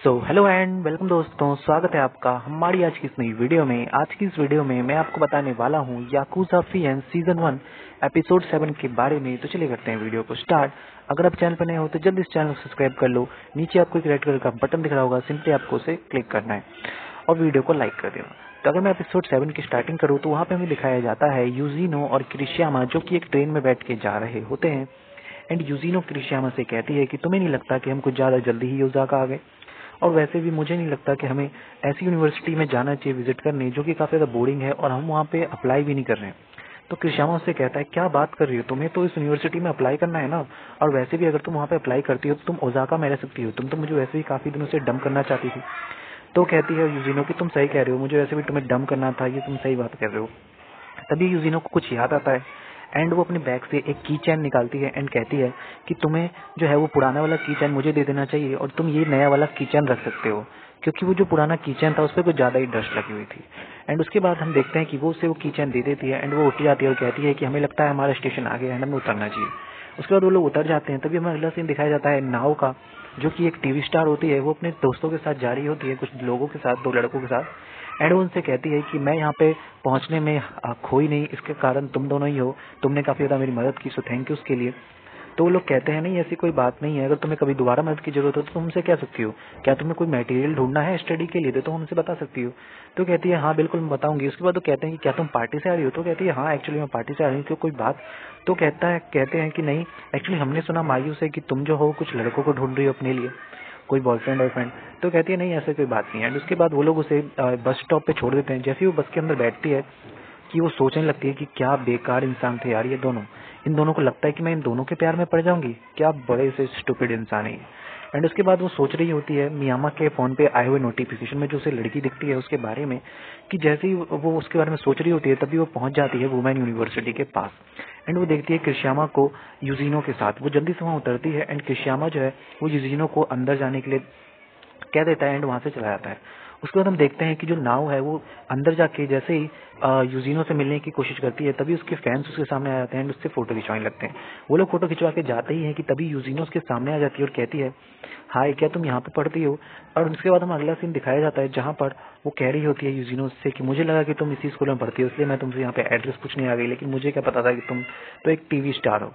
Hello and welcome दोस्तों, स्वागत है आपका हमारी आज की इस नई वीडियो में। आज की इस वीडियो में मैं आपको बताने वाला हूँ याकुजा फ्रीएंड सीजन 1 एपिसोड 7 के बारे में। तो चलिए करते हैं वीडियो को स्टार्ट। अगर आप चैनल पर नए हो तो जल्दी इस चैनल को सब्सक्राइब कर लो। नीचे आपको एक रेड कलर का बटन दिख रहा होगा, सिंपली आपको उसे क्लिक करना है और वीडियो को लाइक कर देना। तो अगर मैं एपिसोड 7 की स्टार्टिंग करूँ तो वहाँ पे हमें दिखाया जाता है यूजिनो और क्रिशियामा जो कि एक ट्रेन में बैठ के जा रहे होते हैं। एंड यूजिनो क्रिशियामा से कहती है कि तुम्हें नहीं लगता कि हम कुछ ज्यादा जल्दी ही ओसाका आ गए, और वैसे भी मुझे नहीं लगता कि हमें ऐसी यूनिवर्सिटी में जाना चाहिए विजिट करने जो कि काफी ज्यादा बोरिंग है और हम वहाँ पे अप्लाई भी नहीं कर रहे हैं। तो क्रिशियामा उससे कहता है क्या बात कर रही हो, तुम्हें तो इस यूनिवर्सिटी में अप्लाई करना है ना, और वैसे भी अगर तुम वहाँ पे अप्लाई करती हो तो तुम ओसाका में रह सकती हो, तुम तो मुझे वैसे ही काफी दिनों से डंप करना चाहती थी। तो कहती है यूजिनो कि तुम सही कह रहे हो, मुझे वैसे भी तुम्हें डंप करना था, ये तुम सही बात कर रहे हो। तभी यूजिनो को कुछ याद आता है एंड वो अपने बैग से एक की चैन निकालती है एंड कहती है कि तुम्हें जो है वो पुराना वाला की चैन मुझे दे देना चाहिए और तुम ये नया वाला की चैन रख सकते हो, क्योंकि वो जो पुराना की चैन था उस पर कुछ ज्यादा ही डस्ट लगी हुई थी। एंड उसके बाद हम देखते हैं कि वो उसे वो की चैन दे देती है एंड वो उठ जाती है और कहती है कि हमें लगता है हमारा स्टेशन आ गया है, हमें उतरना चाहिए। उसके बाद वो लोग उतर जाते हैं। तभी हमें अगला सीन दिखाया जाता है नाव का, जो कि एक टीवी स्टार होती है। वो अपने दोस्तों के साथ जा रही होती है, कुछ लोगों के साथ, दो लड़कों के साथ। एंड वो उनसे कहती है कि मैं यहाँ पे पहुंचने में खोई नहीं, इसके कारण तुम दोनों ही हो, तुमने काफी ज्यादा मेरी मदद की, सो थैंक यू उसके लिए। तो वो लोग कहते हैं नहीं ऐसी कोई बात नहीं है, अगर तुम्हें कभी दोबारा मदद की जरूरत हो तो तुम हमसे कह सकती हो, क्या तुम्हें कोई मटेरियल ढूंढना है स्टडी के लिए तो तुम हमसे बता सकती हो। तो कहती है हाँ बिल्कुल मैं बताऊंगी। उसके बाद वो कहते हैं कि क्या तुम पार्टी से आ रही हो, तो कहती है हाँ एक्चुअली मैं पार्टी से आ रही हूँ, क्यों कोई बात। तो कहते हैं कि नहीं एक्चुअली हमने सुना मायूस है कि तुम जो हो कुछ लड़कों को ढूंढ रही हो अपने लिए, कोई बॉयफ्रेंड वॉयफ्रेंड। तो कहती है नहीं ऐसे कोई बात नहीं है। एंड उसके बाद वो लोग उसे बस स्टॉप पे छोड़ देते हैं। जैसे ही वो बस के अंदर बैठती है कि वो सोचने लगती है कि क्या बेकार इंसान थे यार ये दोनों, इन दोनों को लगता है कि मैं इन दोनों के प्यार में पड़ जाऊंगी, क्या बड़े से स्टूपिड इंसान है। एंड उसके बाद वो सोच रही होती है मियामा के फोन पे आए हुए नोटिफिकेशन में जो उसे लड़की दिखती है उसके बारे में, कि जैसे ही वो उसके बारे में सोच रही होती है तभी वो पहुंच जाती है वुमेन यूनिवर्सिटी के पास। एंड वो देखती है क्रिशियामा को यूजिनो के साथ। वो जल्दी से वहां उतरती है एंड क्रिशियामा जो है वो यूजिनो को अंदर जाने के लिए कह देता है एंड वहां से चला जाता है। उसके बाद हम देखते हैं कि जो नाव है वो अंदर जाके जैसे ही यूजिनो से मिलने की कोशिश करती है तभी उसके फैंस उसके सामने आ जाते हैं एंड उससे फोटो खिंचवाने लगते हैं। वो लोग फोटो खिंचवा के जाते ही हैं कि तभी यूजिनो उसके सामने आ जाती है और कहती है हाय क्या तुम यहाँ पे पढ़ती हो। और उसके बाद हम अगला सीन दिखाया जाता है जहाँ पर वो कह रही होती है यूजिनो से कि मुझे लगा कि तुम इसी स्कूल में पढ़ती हो, इसलिए मैं तुमसे यहाँ पे एड्रेस पूछने आ गई, लेकिन मुझे क्या पता था कि तुम तो एक टीवी स्टार हो।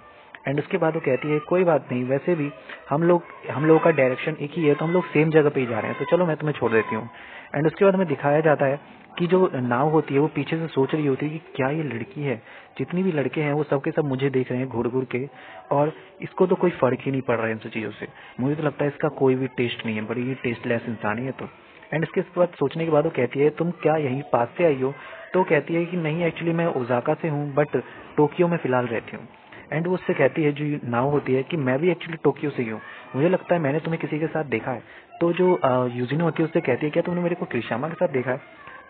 एंड उसके बाद वो कहती है कोई बात नहीं, वैसे भी हम लोगों का डायरेक्शन एक ही है तो हम लोग सेम जगह पे ही जा रहे हैं, तो चलो मैं तुम्हें छोड़ देती हूँ। एंड उसके बाद हमें दिखाया जाता है कि जो नाव होती है वो पीछे से सोच रही होती है कि क्या ये लड़की है, जितनी भी लड़के हैं वो सबके सब मुझे देख रहे हैं घूर घूर के, और इसको तो कोई फर्क ही नहीं पड़ रहा है इन सब चीजों से, मुझे तो लगता है इसका कोई भी टेस्ट नहीं है, बड़ी ये टेस्टलेस इंसान है तो। एंड इसके बाद सोचने के बाद वो कहती है तुम क्या यहीं पास से आई हो। तो कहती है कि नहीं एक्चुअली मैं ओसाका से हूँ बट टोक्यो में फिलहाल रहती हूँ। एंड वो उससे कहती है जो नाव होती है कि मैं भी एक्चुअली टोक्यो से ही हूँ, मुझे लगता है मैंने तुम्हें किसी के साथ देखा है। तो जो यूजिनो होती है उससे कहती है क्या तुमने मेरे को क्रिशियामा के साथ देखा है।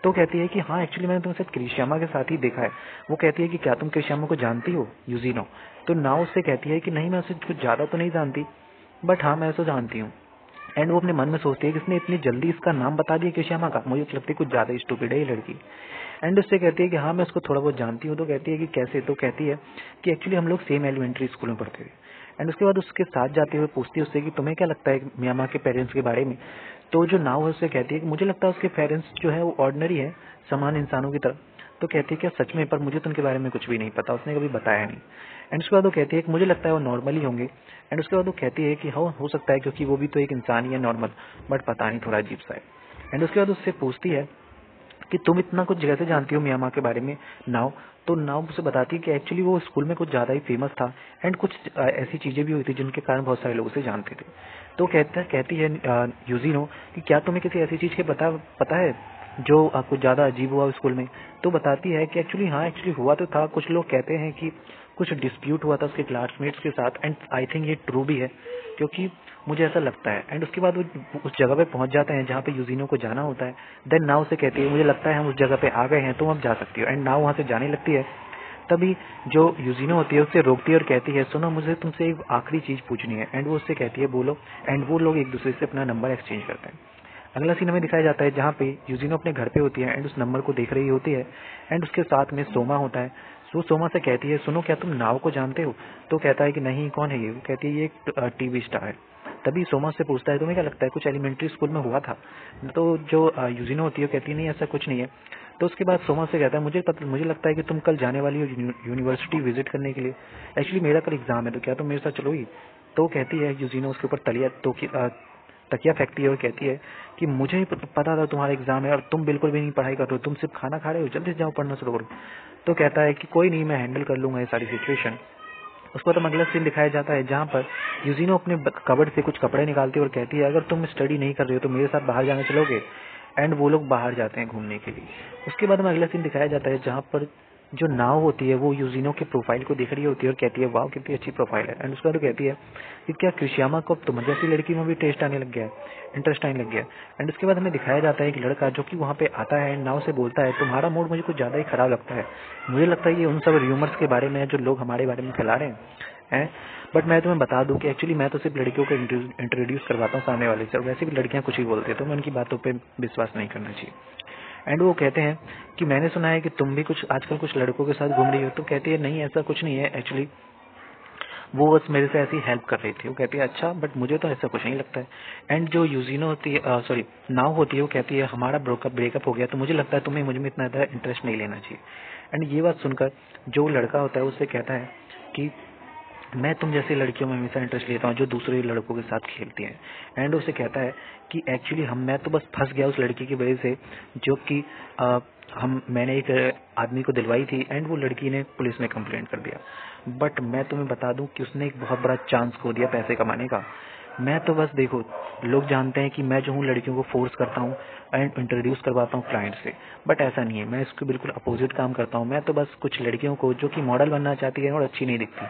तो कहती है कि हाँ एक्चुअली मैंने तुम्हें क्रिशियामा के साथ ही देखा है। वो कहती है कि क्या तुम क्रिशियामा को जानती हो यूजिनो। तो नाव उससे कहती है कि नहीं मैं उसे कुछ ज्यादा तो नहीं जानती, बट हाँ मैं उसे जानती हूँ। एंड वो अपने मन में सोचती है कि इसने इतनी जल्दी इसका नाम बता दिया क्रिशियामा का, मुझे तो लगती है कुछ ज्यादा स्टूपिड है ये लड़की। एंड उससे कहती है कि हाँ मैं उसको थोड़ा बहुत जानती हूँ। तो कहती है कि कैसे। तो कहती है कि एक्चुअली हम लोग सेम एलिमेंट्री स्कूल में पढ़ते थे। एंड उसके बाद उसके साथ जाते हुए पूछती है उससे कि तुम्हें क्या लगता है मियामा के पेरेंट्स के बारे में। तो जो नाव है उससे कहती है कि मुझे लगता है उसके पेरेंट्स जो है वो ऑर्डिनरी है, समान इंसानों की तरह। तो कहती है क्या सच में, पर मुझे तो उनके बारे में कुछ भी नहीं पता, उसने कभी बताया नहीं। एंड उसके बाद वो कहती है कि मुझे लगता है वो नॉर्मल ही होंगे। एंड उसके बाद वो कहती है कि हाँ हो सकता है क्योंकि वो भी तो एक इंसान ही है नॉर्मल, बट पता नहीं थोड़ा अजीब सा है। एंड उसके बाद उससे पूछती है कि तुम इतना कुछ कैसे जानती हो मियामा के बारे में नाव। तो नाव उसे बताती है कि एक्चुअली वो स्कूल में कुछ ज्यादा ही फेमस था एंड कुछ ऐसी चीजें भी हुई थी जिनके कारण बहुत सारे लोग उसे जानते थे। तो कहती है यूजिनो कि क्या तुम्हें किसी ऐसी चीज के पता है जो कुछ ज्यादा अजीब हुआ स्कूल में। तो बताती है कि एक्चुअली हाँ एक्चुअली हुआ तो था, कुछ लोग कहते हैं कि कुछ डिस्प्यूट हुआ था उसके क्लासमेट्स के साथ, एंड आई थिंक ये ट्रू भी है क्योंकि मुझे ऐसा लगता है। एंड उसके बाद वो उस जगह पे पहुंच जाते हैं जहाँ पे यूजिनो को जाना होता है। देन नाव से कहती है मुझे लगता है हम उस जगह पे आ गए हैं, तुम अब जा सकती हो। एंड नाव वहां से जाने लगती है। तभी जो यूजिनो होती है उससे रोकती है और कहती है सुनो मुझे तुमसे एक आखिरी चीज पूछनी है। एंड वो उससे कहती है बोलो। एंड वो लोग एक दूसरे से अपना नंबर एक्सचेंज करते हैं। अगला सीन हमें दिखाया जाता है जहाँ पे यूजिनो अपने घर पे होती है एंड उस नंबर को देख रही होती है। एंड उसके साथ में सोमा होता है। वो सोमा से कहती है सुनो क्या तुम नाव को जानते हो। तो कहता है कि नहीं कौन है ये। वो कहती है ये एक टीवी स्टार है। तभी सोमा से पूछता है तुम्हें क्या लगता है कुछ एलिमेंट्री स्कूल में हुआ था? तो जो यूजिनो होती है वो कहती है नहीं ऐसा कुछ नहीं है। तो उसके बाद सोमा से कहता है मुझे लगता है कि तुम कल जाने वाली हो यूनिवर्सिटी विजिट करने के लिए। एक्चुअली मेरा कल एग्जाम है, तो क्या तुम मेरे साथ चलोगी? तो कहती है यूजिनो उसके ऊपर तकिया फेंकती है और कहती है कि मुझे ही पता था तुम्हारा एग्जाम है और तुम बिल्कुल भी नहीं पढ़ाई कर रहे हो, तुम सिर्फ खाना खा रहे हो, जल्दी से जाओ पढ़ना शुरू करो। तो कहता है कि कोई नहीं, मैं हैंडल कर लूंगा ये सारी सिचुएशन। उसको तो अगला सीन दिखाया जाता है जहाँ पर यूजिनो अपने कबर्ड से कुछ कपड़े निकालती है और कहती है अगर तुम स्टडी नहीं कर रहे हो तो मेरे साथ बाहर जाने चलोगे। एंड वो लोग बाहर जाते हैं घूमने के लिए। उसके बाद हमें अगला सीन दिखाया जाता है जहाँ पर जो नाव होती है वो यूजिनो के प्रोफाइल को देख रही होती है और कहती है वाह कितनी अच्छी प्रोफाइल है। एंड उसके बाद कहती है कि क्या क्रिशियामा को तुम जैसी लड़की में भी टेस्ट आने लग गया है, इंटरेस्ट आने लग गया है। एंड उसके बाद हमें दिखाया जाता है कि लड़का जो कि वहाँ पे आता है नाव से बोलता है तुम्हारा मूड मुझे कुछ ज्यादा ही खराब लगता है, मुझे लगता है ये उन सब र्यूमर्स के बारे में है जो लोग हमारे बारे में फैला रहे हैं। बट मैं तुम्हें बता दूं कि एक्चुअली मैं तो सिर्फ लड़कियों को इंट्रोड्यूस करवाता हूँ सामने वाले से, और वैसे भी लड़कियां कुछ ही बोलती है तो मैं उनकी बातों पे विश्वास नहीं करना चाहिए। एंड वो कहते हैं कि मैंने सुना है कि तुम भी कुछ आजकल कुछ लड़कों के साथ घूम रही हो। तो कहती है नहीं ऐसा कुछ नहीं है, एक्चुअली वो बस मेरे से ऐसी हेल्प कर रही थी। वो कहती है अच्छा, बट मुझे तो ऐसा कुछ नहीं लगता है। एंड जो यूजिनो होती है सॉरी नाव होती है वो कहती है हमारा ब्रेकअप हो गया तो मुझे लगता है तुम्हें मुझ में इतना ज़्यादा इंटरेस्ट नहीं लेना चाहिए। एंड ये बात सुनकर जो लड़का होता है उससे कहता है कि मैं तुम जैसी लड़कियों में हमेशा इंटरेस्ट लेता हूँ जो दूसरे लड़कों के साथ खेलती हैं। एंड उसे कहता है कि एक्चुअली मैं तो बस फंस गया उस लड़की की वजह से जो कि मैंने एक आदमी को दिलवाई थी एंड वो लड़की ने पुलिस में कंप्लेंट कर दिया। बट मैं तुम्हें बता दूं कि उसने एक बहुत बड़ा चांस खो दिया पैसे कमाने का। मैं तो बस देखो लोग जानते हैं कि मैं जो हूँ लड़कियों को फोर्स करता हूँ एंड इंट्रोड्यूस करवाता हूँ क्लाइंट से, बट ऐसा नहीं है, मैं इसको बिल्कुल अपोजिट काम करता हूँ। मैं तो बस कुछ लड़कियों को जो कि मॉडल बनना चाहती है और अच्छी नहीं दिखती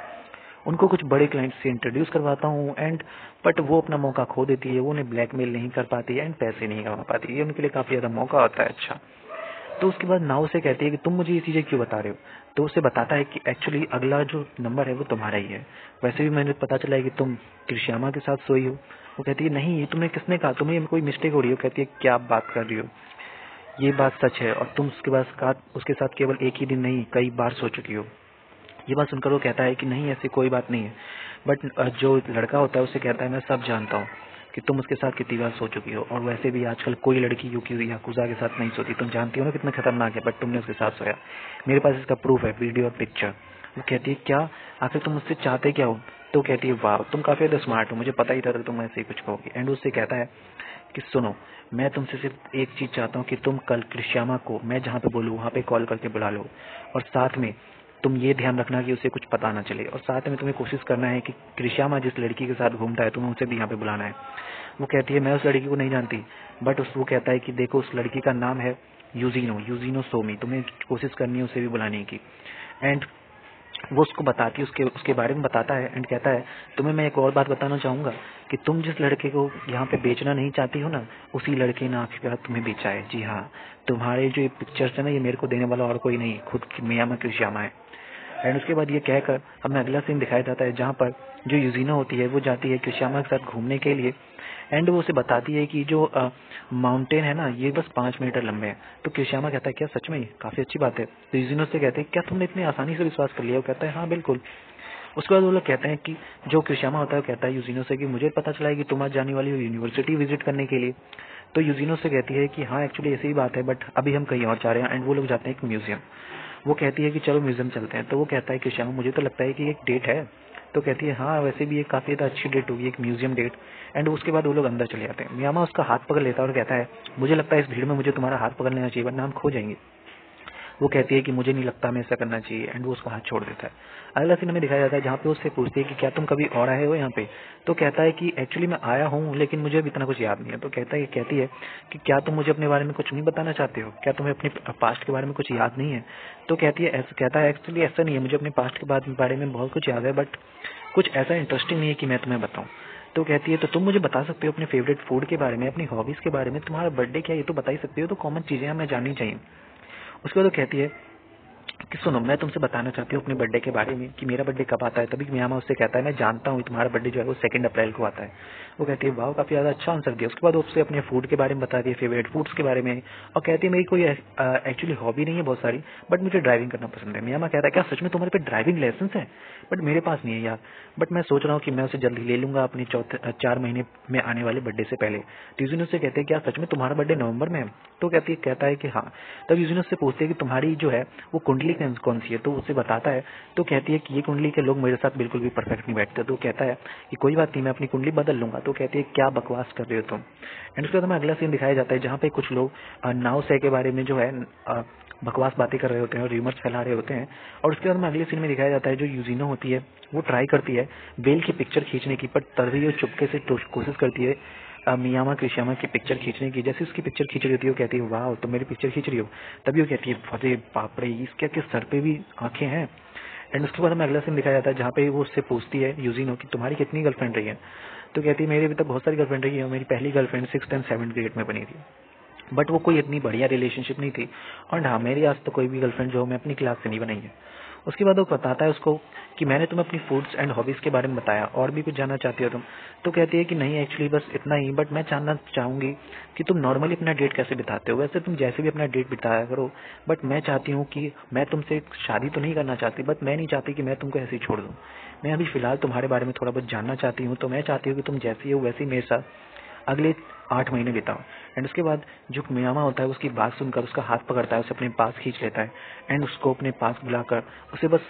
उनको कुछ बड़े क्लाइंट से इंट्रोड्यूस करवाता हूँ एंड बट वो अपना मौका खो देती है, वो उन्हें ब्लैकमेल नहीं कर पाती है एंड पैसे नहीं कमा पाती, ये उनके लिए काफी ज्यादा मौका होता है। अच्छा, तो उसके बाद नाव से कहती है कि तुम मुझे ये चीजें क्यों बता रहे हो? तो उसे बताता है कि एक्चुअली अगला जो नंबर है वो तुम्हारा ही है, वैसे भी मैंने पता चला है कि तुम क्रिशियामा के साथ सोई हो। वो कहती है नहीं, ये तुम्हें किसने कहा, तुम्हें कोई मिस्टेक हो रही है। कहती है क्या आप बात कर रही हो, ये बात सच है और तुम उसके साथ केवल एक ही दिन नहीं कई बार सो चुकी हो। ये बात सुनकर वो कहता है कि नहीं ऐसी कोई बात नहीं है। बट जो लड़का होता है उसे कहता है मैं सब जानता हूँ कि तुम उसके साथ कितनी बार सो चुकी हो और वैसे भी आजकल कोई लड़की याकुजा के साथ नहीं सोती, तुम जानती हो ना कितना खतरनाक है, बट तुमने उसके साथ सोया, मेरे पास इसका प्रूफ है, वीडियो और पिक्चर। वो कहती है क्या, आखिर तुम मुझसे चाहते क्या हो? तो कहती है वाह तुम काफी ज्यादा स्मार्ट हो, मुझे पता ही था तुम ऐसे ही कुछ कहोगी। एंड उससे कहता है कि सुनो मैं तुमसे सिर्फ एक चीज चाहता हूँ कि तुम कल क्रिशियामा को मैं जहाँ पे बोलूँ वहाँ पे कॉल करके बुला लो, और साथ में तुम ये ध्यान रखना कि उसे कुछ पता ना चले, और साथ में तुम्हें कोशिश करना है कि क्रिशियामा जिस लड़की के साथ घूमता है तुम्हें उसे भी यहाँ पे बुलाना है। वो कहती है मैं उस लड़की को नहीं जानती, बट वो कहता है कि देखो उस लड़की का नाम है यूजिनो सोमी, तुम्हें कोशिश करनी है उसे भी बुलाने की। एंड वो उसको बताती है, उसके बारे में बताता है एंड कहता है तुम्हें मैं एक और बात बताना चाहूंगा कि तुम जिस लड़के को यहाँ पे बेचना नहीं चाहती हो ना, उसी लड़के ने आखिरकार तुम्हें बेचा है। जी हाँ, तुम्हारे जो ये पिक्चर्स है ना ये मेरे को देने वाला और कोई नहीं, खुद मियामा क्रिशियामा है। एंड उसके बाद ये कहकर हमें अगला सीन दिखाया जाता है जहाँ पर जो यूजिनो होती है वो जाती है क्रिशियामा के साथ घूमने के लिए। एंड वो उसे बताती है कि जो माउंटेन है ना ये बस 5 मीटर लंबे हैं। तो क्रिशियामा कहता है क्या सच में, काफी अच्छी बात है। तो यूजिनो से कहते हैं क्या तुमने इतनी आसानी से विश्वास कर लिया? वो कहता है हाँ बिल्कुल। उसके बाद वो लोग कहते हैं कि जो क्रिशियामा होता है वो कहता है यूजिनो से कि मुझे पता चला है कि तुम आज जाने वाली हो यूनिवर्सिटी विजिट करने के लिए। तो यूजिनो से कहती है कि हाँ एक्चुअली ऐसी ही बात है, बट अभी हम कहीं और जा रहे हैं। एंड वो लोग जाते हैं एक म्यूजियम। वो कहती है कि चलो म्यूजियम चलते हैं। तो वो कहता है क्रिशियामा मुझे तो लगता है कि एक डेट है। तो कहती है हाँ वैसे भी एक काफी अच्छी डेट होगी, एक म्यूजियम डेट। एंड उसके बाद वो लोग अंदर चले जाते हैं। मियामा उसका हाथ पकड़ लेता है और कहता है मुझे लगता है इस भीड़ में मुझे तुम्हारा हाथ पकड़ लेना चाहिए वरना हम खो जाएंगे। वो कहती है कि मुझे नहीं लगता हमें ऐसा करना चाहिए। एंड वो उसका हाथ छोड़ देता है। अगला सीन हमें दिखाया जाता है जहाँ पे उससे पूछती है कि क्या तुम कभी और आए हो यहाँ पे? तो कहता है कि एक्चुअली मैं आया हूँ लेकिन मुझे अभी इतना कुछ याद नहीं है। तो कहती है कि क्या तुम मुझे अपने बारे में कुछ नहीं बताना चाहते हो, क्या तुम्हें अपने पास्ट के बारे में कुछ याद नहीं है? तो कहता है एक्चुअली ऐसा नहीं है, मुझे अपने पास्ट के बारे में बहुत कुछ याद है, बट कुछ ऐसा इंटरेस्टिंग नहीं है कि मैं तुम्हें बताऊं। तो कहती है तो तुम मुझे बता सकते हो अपने फेवरेट फूड के बारे में, अपनी हॉबीज के बारे में, तुम्हारा बर्थडे क्या है ये तो बता ही सकते हो, तो कॉमन चीजें हमें जाननी चाहिए। उसके बाद वो कहती है कि सुनो, मैं तुमसे बताना चाहती हूँ अपने बर्थडे के बारे में कि मेरा बर्थडे कब आता है। तभी मियामा उससे कहता है मैं जानता हूँ तुम्हारा बर्थडे जो है वो 2 अप्रैल को आता है। वो कहती है वाह, काफी ज्यादा अच्छा आंसर दिया। उसके बाद वो उससे अपने फूड के बारे में बताती है, फेवरेट फूड्स के बारे में, और कहती है मेरी कोई एक्चुअली हॉबी नहीं है बहुत सारी, बट मुझे ड्राइविंग करना पसंद है। मियामा कहता है क्या सच में तुम्हारे पे ड्राइविंग लाइसेंस है? बट मेरे पास नहीं है यार, बट मैं सोच रहा हूँ कि मैं उसे जल्दी ले लूंगा अपने 4 महीने में आने वाले बर्थडे से पहले। तो यूजिनो से कहते हैं क्या सच में तुम्हारा बर्थडे नवंबर में है? तो कहता है कि हाँ। तब यूजिनो से पूछते हैं कि तुम्हारी जो है वो कुंडली कौन सी है? तो उसे बताता है। तो कहती है कि ये कुंडली के लोग मेरे साथ बिल्कुल भी परफेक्ट नहीं बैठते। तो कहता है कि कोई बात नहीं, मैं अपनी कुंडली बदल लूंगा। तो कहती है क्या बकवास कर रहे हो तुम? एंड उसके बाद हमें अगला सीन दिखाया जाता है जहाँ पे कुछ लोग नाव से के बारे में जो है बकवास बातें कर रहे होते हैं और र्यूमर्स फैला रहे होते हैं। और उसके बाद में अगले सीन में दिखाया जाता है जो यूजिनो होती है वो ट्राई करती है बेल की पिक्चर खींचने की, पर तभी वो चुपके से कोशिश करती है मियामा क्रिशियामा की पिक्चर खींचने की। जैसे उसकी पिक्चर खींच रही होती है वो कहती है वाह तुम मेरी पिक्चर खींच रही हो। तभी वो कहती है अरे बाप रे, इसके सर पे भी आंखें हैं। एंड उसके बाद हमें अगला सीन दिखाया जाता है जहाँ पे वो उससे पूछती है यूजिनो कि तुम्हारी कितनी गर्लफ्रेंड रही है? तो कहती है मेरी अभी तक बहुत सारी गर्लफ्रेंड रही है, मेरी पहली girlfriend 6th and 7th grade में बनी थी, बट वो कोई इतनी बढ़िया रिलेशनशिप नहीं थी। और हाँ, मेरी आज तो कोई भी गर्लफ्रेंड जो मैं अपनी क्लास से नहीं बनाई है। उसके बाद वो बताता है उसको कि मैंने तुम्हें अपनी फूड्स एंड हॉबीज के बारे में बताया, और भी कुछ जानना चाहती हो तुम? तो कहती है कि नहीं एक्चुअली बस इतना ही, बट मैं जानना चाहूंगी कि तुम नॉर्मली अपना डेट कैसे बिताते हो। वैसे तुम जैसे भी अपना डेट बिताया करो, बट मैं चाहती हूँ कि मैं तुमसे शादी तो नहीं करना चाहती, बट मैं नहीं चाहती कि मैं तुमको ऐसे ही छोड़ दूँ। मैं अभी फिलहाल तुम्हारे बारे में थोड़ा बहुत जानना चाहती हूँ, तो मैं चाहती हूँ कि तुम जैसी हो वैसे ही मेरे साथ अगले 8 महीने बिताओ। एंड उसके बाद जो मियामा होता है उसकी बात सुनकर उसका हाथ पकड़ता है, उसे अपने पास खींच लेता है एंड उसको अपने पास बुलाकर उसे बस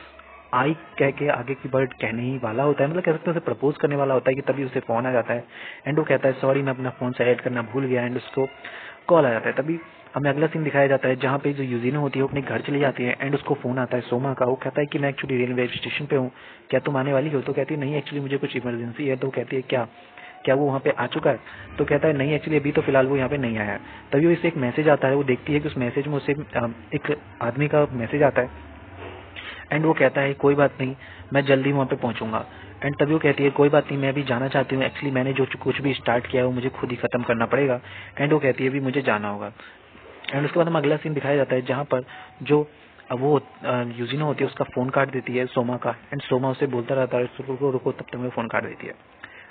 आई कह के आगे की वर्ड कहने ही वाला होता है, मतलब कह सकते हैं उसे प्रपोज करने वाला होता है कि तभी उसे फोन आ जाता है। एंड वो कहता है सॉरी मैं अपना फोन साइलेंट करना भूल गया। एंड उसको कॉल आ जाता है। तभी हमें अगला सीन दिखाया जाता है जहाँ पे जो यूजिनो होती है वो अपने घर चली जाती है एंड उसको फोन आता है सोमा का। वो कहता है कि मैं एक्चुअली रेलवे स्टेशन पे हूँ, क्या तुम आने वाली हो? तो कहती है नहीं एक्चुअली मुझे कुछ इमरजेंसी है। तो कहती है क्या वो वहाँ पे आ चुका है? तो कहता है नहीं एक्चुअली अभी तो फिलहाल वो यहाँ पे नहीं आया है। तभी वो इसे एक मैसेज आता है, वो देखती है कि उस मैसेज में उसे एक आदमी का मैसेज आता है एंड वो कहता है कोई बात नहीं, मैं जल्दी वहाँ पे पहुंचूंगा। एंड तभी वो कहती है कोई बात नहीं, मैं अभी जाना चाहती हूँ, एक्चुअली मैंने जो कुछ भी स्टार्ट किया है वो मुझे खुद ही खत्म करना पड़ेगा। एंड वो कहती है अभी मुझे जाना होगा। एंड उसके बाद हम अगला सीन दिखाया जाता है जहाँ पर जो वो यूजिनो होती है उसका फोन काट देती है सोमा का। एंड सोमा उसे बोलता रहता है रुको रुको, तब तक मैं फोन काट देती है।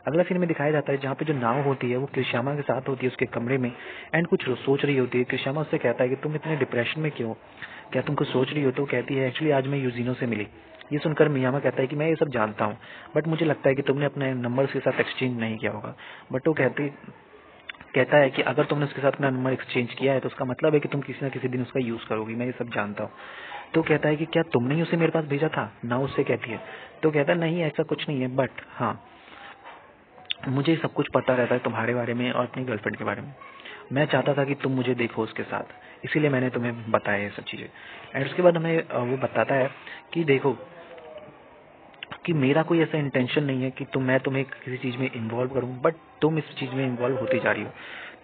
अगला सीन में दिखाया जाता है जहाँ पे जो नाव होती है वो क्रिशामा के साथ होती है उसके कमरे में एंड कुछ सोच रही होती है। क्रिशामा उससे कहता है कि तुम इतने डिप्रेशन में क्यों, क्या तुम कुछ सोच रही हो? तो कहती है एक्चुअली आज मैं यूजिनो से मिली। ये सुनकर मियामा कहता है कि मैं ये सब जानता हूँ, बट मुझे लगता है कि तुमने अपने नंबर के साथ एक्सचेंज नहीं किया होगा। बट वो कहता है कि अगर तुमने उसके साथ अपना नंबर एक्सचेंज किया है तो उसका मतलब है कि तुम किसी न किसी दिन उसका यूज करोगी, मैं ये सब जानता हूँ। तो कहता है कि क्या तुमने ही उसे मेरे पास भेजा था? ना उससे कहती है। तो कहता है नहीं ऐसा कुछ नहीं है, बट हाँ मुझे सब कुछ पता रहता है तुम्हारे बारे में और अपनी गर्लफ्रेंड के बारे में। मैं चाहता था कि तुम मुझे देखो उसके साथ, इसीलिए मैंने तुम्हें बताया ये सब चीजें। एंड उसके बाद हमें वो बताता है कि देखो कि मेरा कोई ऐसा इंटेंशन नहीं है कि मैं तुम्हें किसी चीज में इन्वॉल्व करूं, बट तुम इस चीज में इन्वॉल्व होती जा रही हो।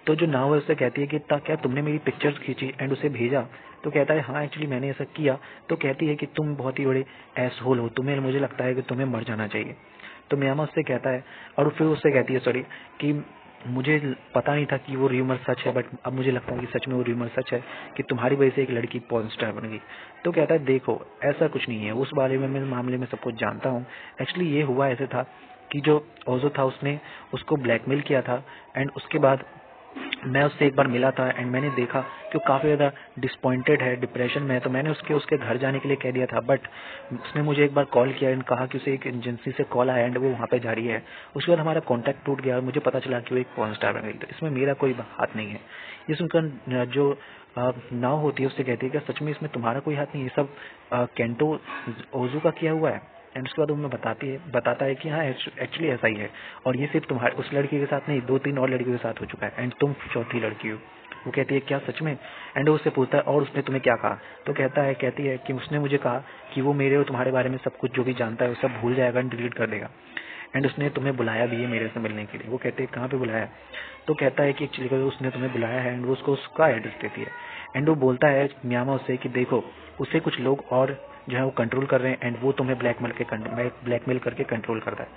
तो जो नाव है उससे कहती है कि क्या तुमने मेरी पिक्चर्स खींची एंड उसे भेजा? तो कहता है हाँ एक्चुअली मैंने ऐसा किया। तो कहती है कि तुम बहुत ही बड़े एसहोल हो, तुम्हें मुझे लगता है कि तुम्हें मर जाना चाहिए। तो मियामा उससे कहता है और फिर उससे कहती है सॉरी कि मुझे पता नहीं था कि वो र्यूमर सच है, बट अब मुझे लगता है कि सच में वो र्यूमर सच है कि तुम्हारी वजह से एक लड़की पॉर्न स्टार बन गई। तो कहता है देखो ऐसा कुछ नहीं है, उस बारे में मैं मामले में सब कुछ जानता हूँ। एक्चुअली ये हुआ ऐसे था कि जो ओजो था उसने उसको ब्लैकमेल किया था एंड उसके बाद मैं उससे एक बार मिला था एंड मैंने देखा कि वो काफी ज्यादा डिसपॉइंटेड है, डिप्रेशन में है। तो मैंने उसके घर जाने के लिए कह दिया था, बट उसने मुझे एक बार कॉल किया एंड कहा कि उसे एक एजेंसी से कॉल आया एंड वो वहाँ पे जा रही है। उसके बाद हमारा कॉन्टैक्ट टूट गया और मुझे पता चला कि वो एक पॉर्न स्टार बन गई। तो इसमें मेरा कोई हाथ नहीं है। ये सुनकर जो नाव होती है उससे कहती है कि सच में इसमें तुम्हारा कोई हाथ नहीं, ये सब केंटो ओजू का किया हुआ है। एंड उसके बाद वो बताता है कि हाँ एक्चुअली ऐसा ही है, और ये सिर्फ तुम्हारे उस लड़की के साथ नहीं 2-3 और लड़कियों के साथ हो चुका है एंड तुम चौथी लड़की हो। वो कहती है क्या सच में? एंड वो उससे पूछता है और उसने तुम्हें क्या कहा? तो कहती है कि उसने मुझे कहा कि वो मेरे और तुम्हारे बारे में सब कुछ जो भी जानता है वो सब भूल जाएगा एंड डिलीट कर देगा। एंड उसने तुम्हें बुलाया भी है मेरे से मिलने के लिए। वो कहते हैं कहाँ पे बुलाया? तो कहता है कि एक्चुअली उसने तुम्हें बुलाया है एंड वो उसको उसका एड्रेस देती है। एंड वो बोलता है मियामा उससे कि देखो उसे कुछ लोग और जो है वो कंट्रोल कर रहे हैं एंड वो तुम्हें ब्लैकमेल करके कंट्रोल करता है।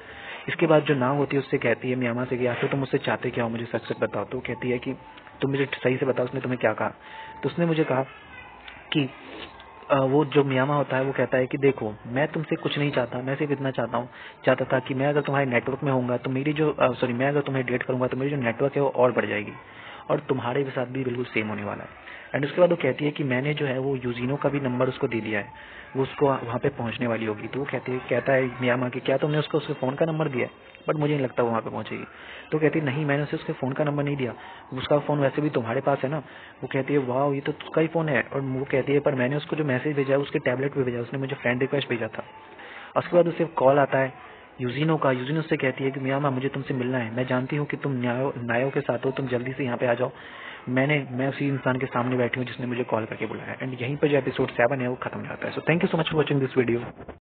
इसके बाद जो नाव होती है उससे कहती है मियामा से कि आखिर तुम मुझसे चाहते क्या हो, मुझे सच सच बताओ। तो कहती है कि तुम मुझे सही से बताओ उसने तुम्हें क्या कहा? तो उसने मुझे कहा कि वो जो मियामा होता है वो कहता है कि देखो मैं तुमसे कुछ नहीं चाहता, मैं सिर्फ इतना चाहता था कि मैं अगर तुम्हारे नेटवर्क में होऊंगा तो मेरी जो मैं अगर तुम्हें डेट करूंगा तो मेरी जो नेटवर्क है वो और बढ़ जाएगी और तुम्हारे भी साथ भी बिल्कुल सेम होने वाला है। एंड उसके बाद वो कहती है कि मैंने जो है वो यूजिनो का भी नंबर उसको दे दिया है, वो उसको वहाँ पे पहुँचने वाली होगी। तो वो कहता है मियामा कि क्या तुमने उसको उसके फ़ोन का नंबर दिया है, बट मुझे नहीं लगता वो वहाँ पे पहुँचेगी। तो कहती है नहीं, मैंने उसे उसके फ़ोन का नंबर नहीं दिया, उसका फ़ोन वैसे भी तुम्हारे पास है ना। वो कहती है वाह ये तो उसका ही फ़ोन है। और वो कहती है पर मैंने उसको जो मैसेज भेजा है उसके टैबलेट पे भेजा, उसने मुझे फ्रेंड रिक्वेस्ट भेजा था। और उसके बाद उसे कॉल आता है यूजिनो का। यूजिनो से कहती है कि मियामा मुझे तुमसे मिलना है, मैं जानती हूँ कि तुम नायो के साथ हो, तुम जल्दी से यहाँ पे आ जाओ। मैं उसी इंसान के सामने बैठी हूँ जिसने मुझे कॉल करके बुलाया। एंड यहीं पर जो एपिसोड 7 है वो खत्म हो जाता है। So thank you so much for watching this video.